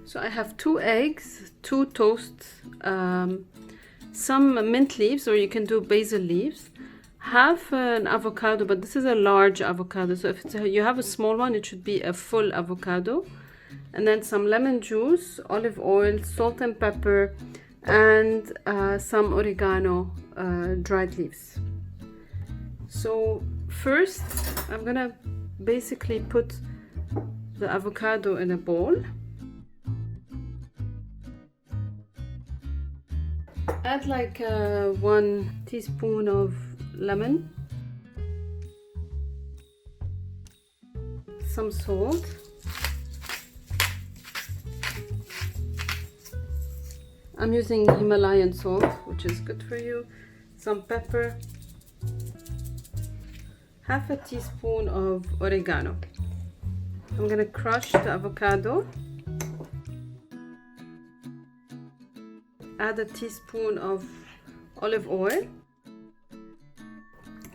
So I have 2 eggs, 2 toasts, some mint leaves, or you can do basil leaves, half an avocado, but this is a large avocado, so if you have a small one, it should be a full avocado, and then some lemon juice, olive oil, salt and pepper, and some oregano, dried leaves. So first I'm gonna basically put the avocado in a bowl. Add like 1 teaspoon of lemon, some salt, I'm using Himalayan salt, which is good for you, some pepper, half a teaspoon of oregano. I'm gonna crush the avocado, add a teaspoon of olive oil,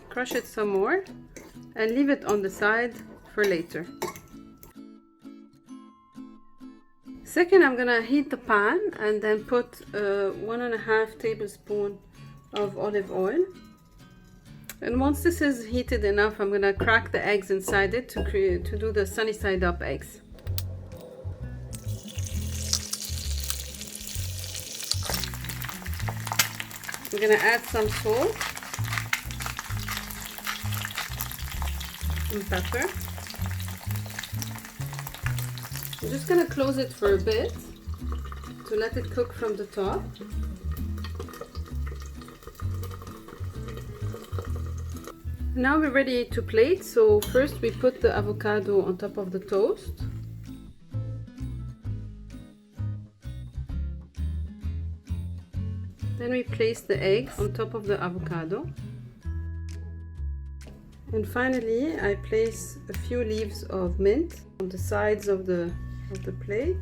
crush it some more, and leave it on the side for later. Second, I'm gonna heat the pan and then put 1.5 tablespoon of olive oil. And once this is heated enough, I'm gonna crack the eggs inside it to do the sunny side up eggs. We're gonna add some salt and pepper. I'm just gonna close it for a bit to let it cook from the top. Now we're ready to plate. So first we put the avocado on top of the toast. Then we place the eggs on top of the avocado. And finally I place a few leaves of mint on the sides of the plate.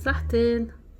صحتين.